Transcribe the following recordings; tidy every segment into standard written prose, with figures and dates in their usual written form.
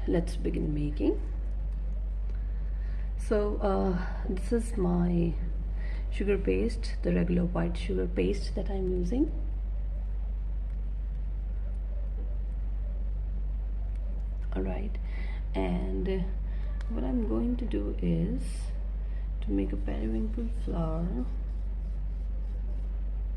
let's begin making. So this is my sugar paste, the regular white sugar paste that I'm using. Alright, and what I'm going to do is to make a periwinkle flower.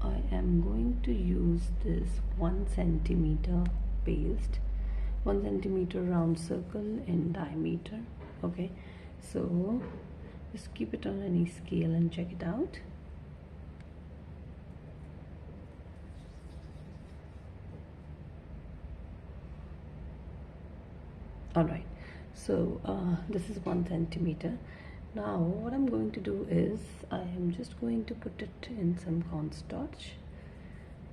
I am going to use this 1 centimeter paste, 1 centimeter round circle in diameter. Okay, so just keep it on any scale and check it out. Alright, so this is 1 centimeter. Now what I'm going to do is I am just going to put it in some cornstarch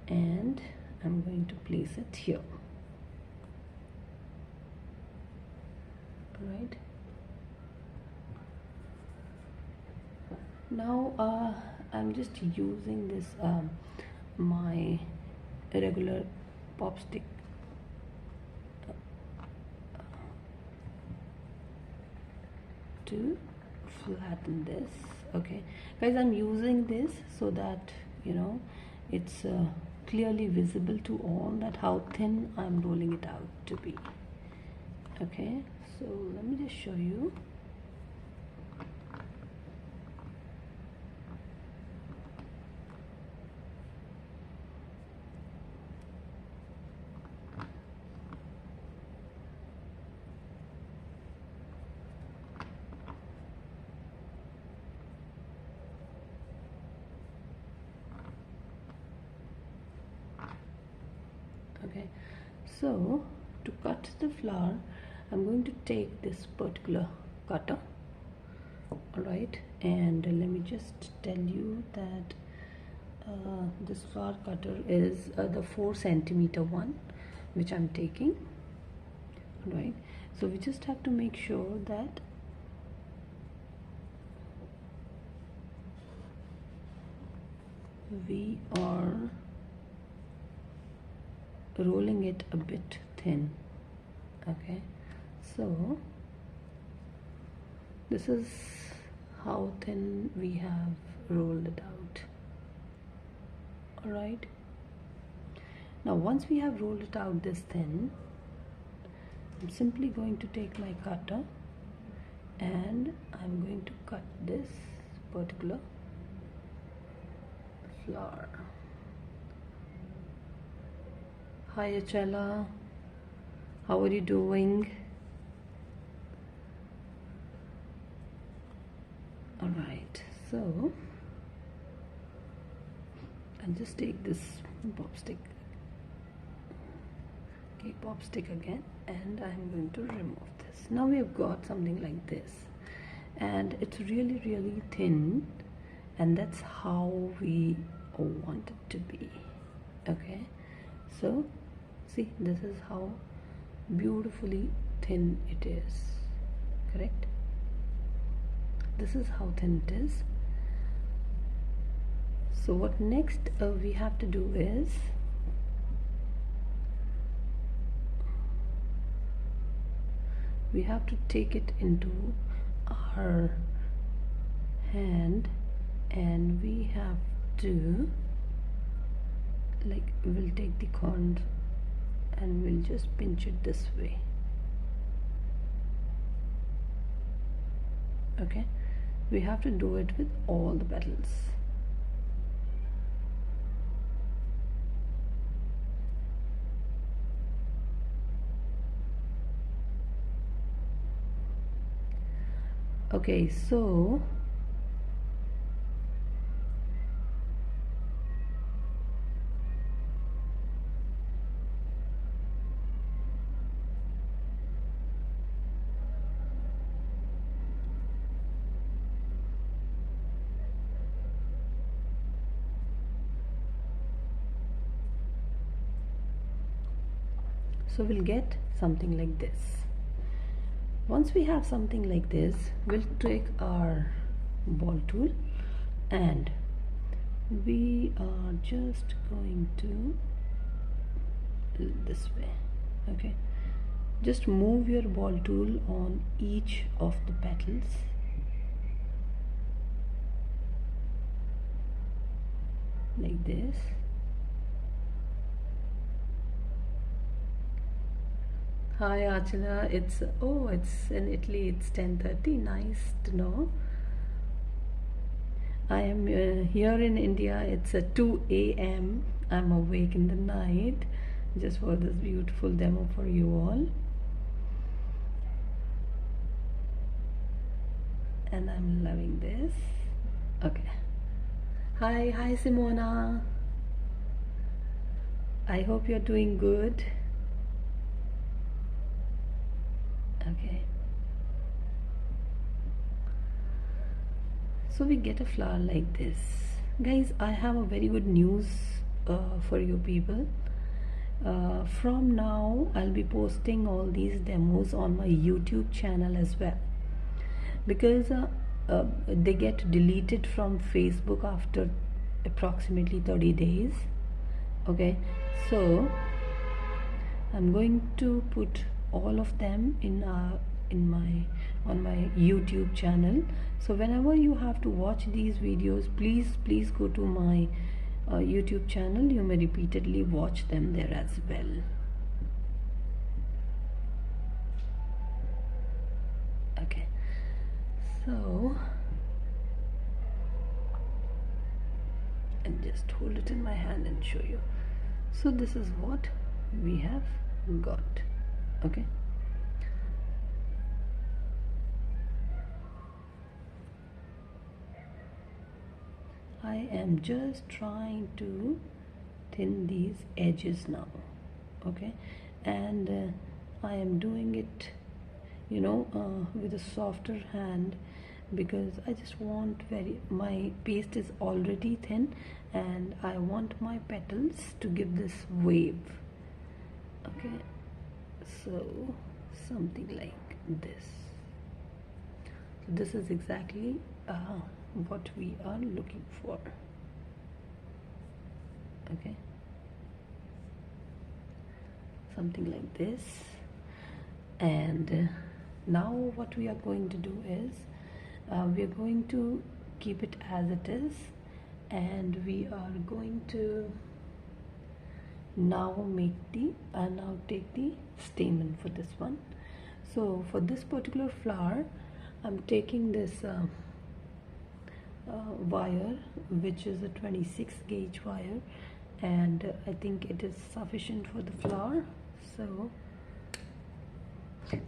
and I'm going to place it here. Alright, now I'm just using this my regular pop stick to flatten this. Okay guys, I'm using this so that you know it's clearly visible to all that how thin I'm rolling it out to be. Okay, so let me just show you. Okay, so to cut the flower I'm going to take this particular cutter. Alright, and let me just tell you that this flower cutter is the 4 centimeter one which I'm taking. Alright, so we just have to make sure that we are rolling it a bit thin. Okay, so this is how thin we have rolled it out. Alright, now once we have rolled it out this thin, I'm simply going to take my cutter and I'm going to cut this particular flower. Hi Achela, how are you doing? Alright, so I'll just take this pop stick, okay, pop stick again, and I'm going to remove this. Now we have got something like this and it's really thin, and that's how we want it to be. Okay, so see, this is how beautifully thin it is. Correct, this is how thin it is. So what next we have to do is we have to take it into our hand and we have to, like, we'll take the corn and we'll just pinch it this way. Okay, we have to do it with all the petals. Okay, so we'll get something like this. Once we have something like this, we'll take our ball tool and we are just going to this way. Okay, just move your ball tool on each of the petals. Like this. Hi Achana, it's in Italy, it's 10:30. Nice to know. I am here in India, it's 2 a.m. I'm awake in the night just for this beautiful demo for you all. And I'm loving this. Okay. Hi Simona. I hope you're doing good. Okay. So we get a flower like this. Guys, I have a very good news for you people. From now, I'll be posting all these demos on my YouTube channel as well. Because they get deleted from Facebook after approximately 30 days. Okay, so I'm going to put all of them on my YouTube channel. So whenever you have to watch these videos, please go to my YouTube channel. You may repeatedly watch them there as well. Okay, so and just hold it in my hand and show you. So this is what we have got. Okay, I am just trying to thin these edges now. Okay, and I am doing it, you know, with a softer hand, because I just want my paste is already thin and I want my petals to give this wave. Okay, so something like this. So this is exactly what we are looking for. Okay, something like this. And now what we are going to do is we are going to keep it as it is, and we are going to now take the stamen for this one. So for this particular flower, I'm taking this wire, which is a 26 gauge wire, and I think it is sufficient for the flower. So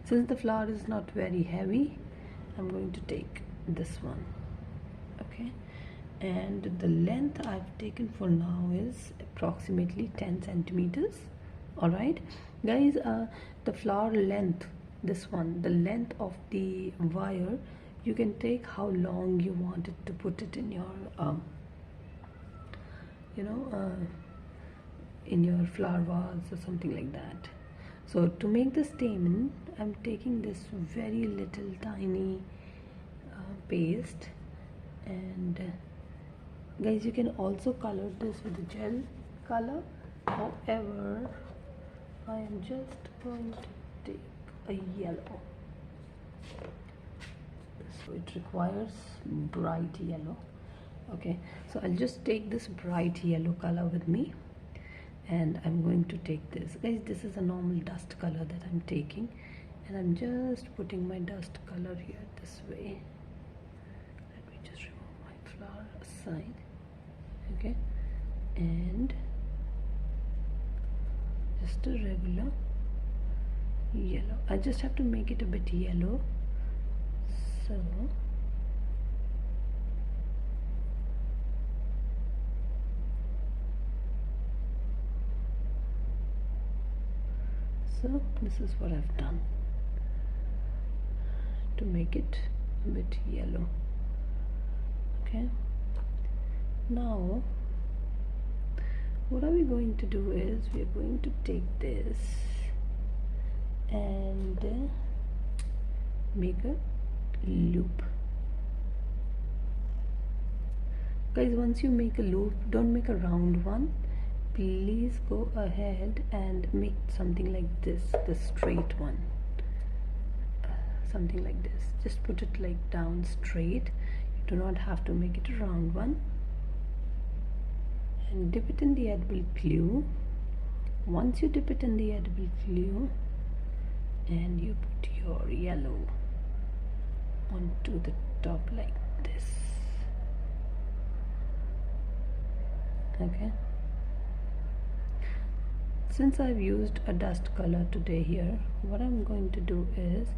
since the flower is not very heavy, I'm going to take this one. Okay, and the length I've taken for now is approximately 10 centimeters. All right guys, the flower length, this one, the length of the wire, you can take how long you want it to put it in your in your flower vase or something like that. So to make the stamen, I'm taking this very little tiny paste, and guys, you can also color this with a gel color. However, I am just going to take a yellow, so it requires bright yellow. Okay, so I'll just take this bright yellow color with me, and I'm going to take this. Guys, this is a normal dust color that I'm taking, and I'm just putting my dust color here this way. Let me just remove my flower aside. Okay, and just a regular yellow. I just have to make it a bit yellow. So this is what I've done to make it a bit yellow. Okay, now what are we going to do is we are going to take this and make a loop. Guys, once you make a loop, don't make a round one, please go ahead and make something like this, the straight one, something like this. Just put it like down straight. You do not have to make it a round one. And dip it in the edible glue. Once you dip it in the edible glue and you put your yellow onto the top like this. Okay, since I've used a dust color today here, what I'm going to do is,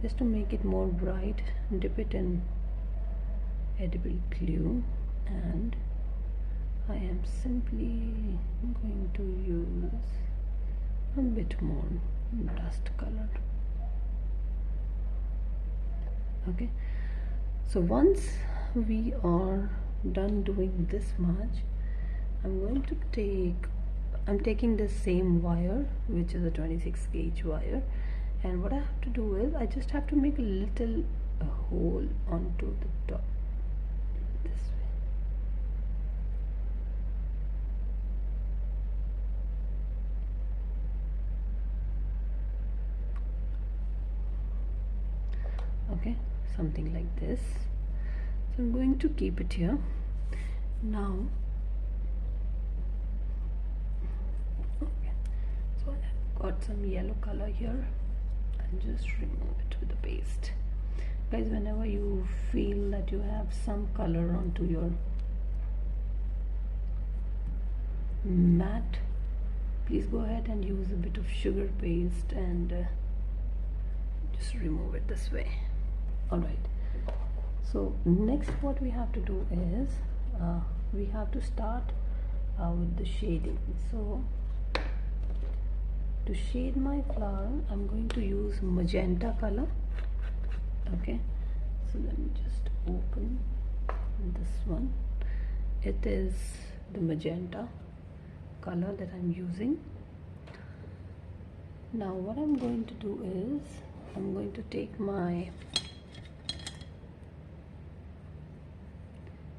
just to make it more bright, dip it in edible glue, and I am simply going to use a bit more dust color. Okay, so once we are done doing this much, I'm taking the same wire, which is a 26 gauge wire, and what I have to do is I just have to make a little hole onto the top this way. Okay, something like this. So I'm going to keep it here. Now, okay, so I've got some yellow color here. I'll just remove it with the paste. Guys, whenever you feel that you have some color onto your mat, please go ahead and use a bit of sugar paste and just remove it this way. Alright, so next what we have to do is we have to start with the shading. So to shade my flower, I'm going to use magenta color. Okay, so let me just open this one. It is the magenta color that I'm using. Now what I'm going to do is, I'm going to take my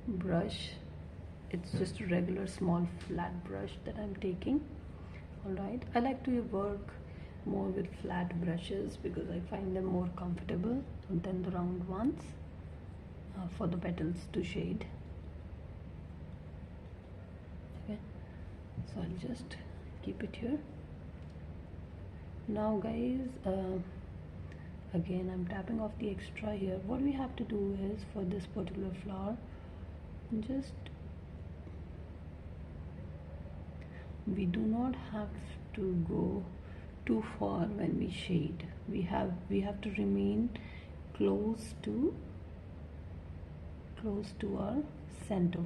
brush. It's just a regular small flat brush that I'm taking. Alright, I like to work more with flat brushes because I find them more comfortable than the round ones for the petals to shade. Okay, so I'll just keep it here. Now guys, again I'm tapping off the extra here. What we have to do is, for this particular flower, just, we do not have to go too far when we shade. We have to remain close to our center.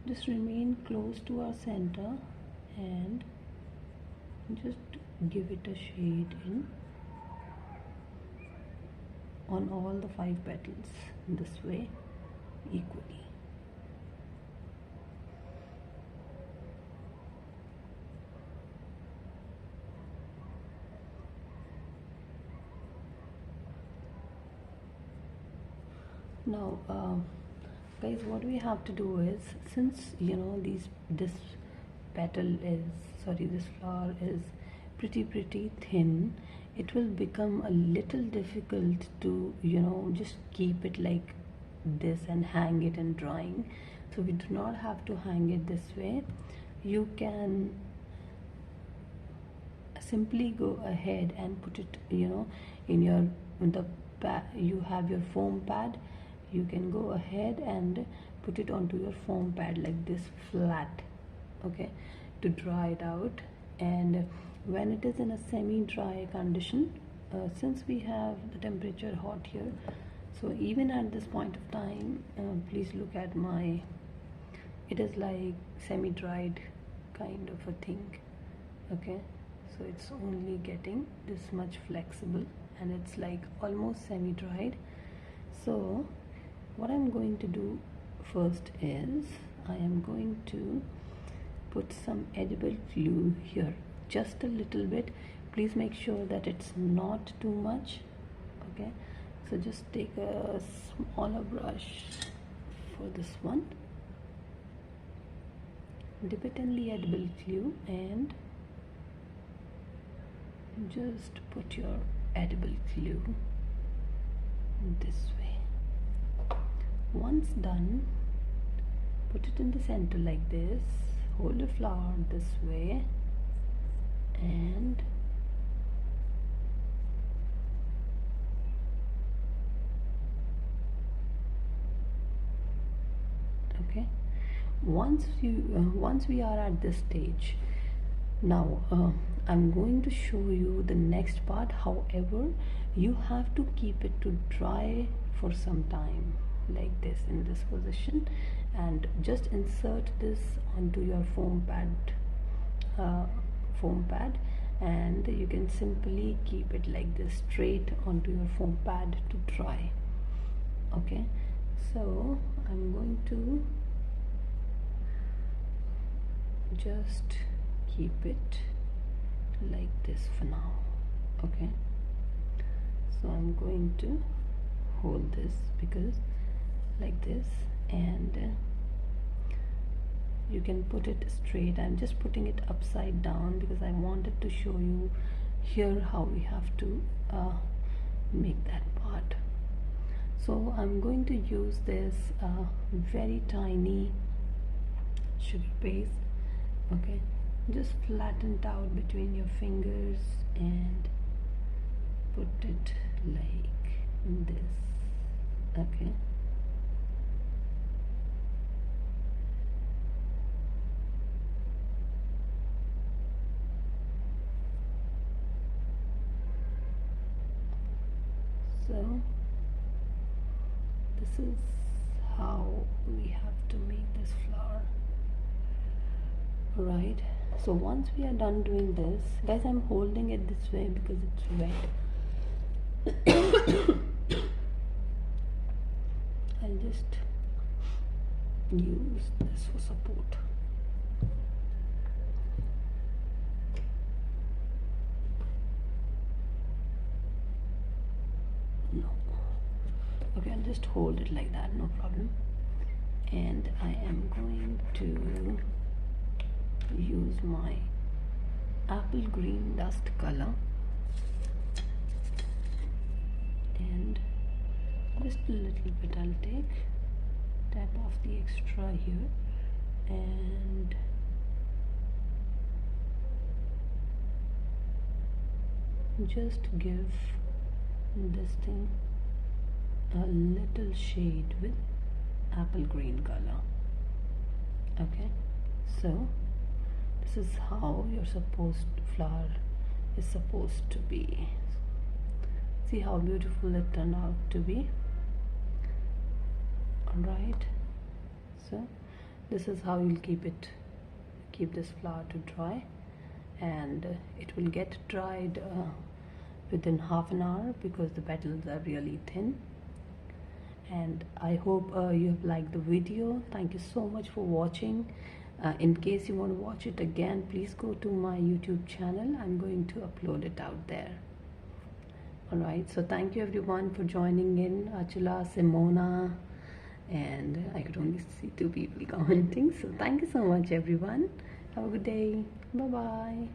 Just remain close to our center and just give it a shade in on all the 5 petals this way equally. Now guys, what we have to do is, since you know this flower is pretty thin, it will become a little difficult to just keep it like this and hang it and drying. So we do not have to hang it this way. You can simply go ahead and put it in the pad. You have your foam pad, you can go ahead and put it onto your foam pad like this, flat, okay, to dry it out. And when it is in a semi-dry condition, since we have the temperature hot here, so even at this point of time, please look at my, it is like semi-dried kind of a thing, okay, so it's only getting this much flexible and it's like almost semi-dried. So what I'm going to do first is, I am going to put some edible glue here, just a little bit. please make sure that it's not too much. Okay, so just take a smaller brush for this one, dip it in the edible glue and just put your edible glue this way. Once done, put it in the center like this, hold the flower this way and okay, once we are at this stage, now I'm going to show you the next part. However, you have to keep it to dry for some time like this, in this position, and just insert this onto your foam pad, and you can simply keep it like this straight onto your foam pad to dry. Okay, so I'm going to just keep it like this for now. Okay, so I'm going to hold this because like this, and you can put it straight. I'm just putting it upside down because I wanted to show you here how we have to make that part. So I'm going to use this very tiny sugar paste. Okay, just flatten it out between your fingers and put it like this. Okay, so this is how we have to make this flower. Right, so once we are done doing this, guys, I'm holding it this way because it's wet. I'll just use this for support. No, okay, I'll just hold it like that, no problem. And I am going to use my apple green dust color and just a little bit I'll tap off the extra here and just give this thing a little shade with apple green color. Okay, so this is how your flower is supposed to be. See how beautiful it turned out to be. Alright, so this is how you'll keep this flower to dry, and it will get dried within half an hour because the petals are really thin. And I hope you have liked the video. Thank you so much for watching. In case you want to watch it again, please go to my YouTube channel. I'm going to upload it out there. Alright, so thank you everyone for joining in. Achula, Simona, and I could only see 2 people commenting. So thank you so much everyone. Have a good day. Bye bye.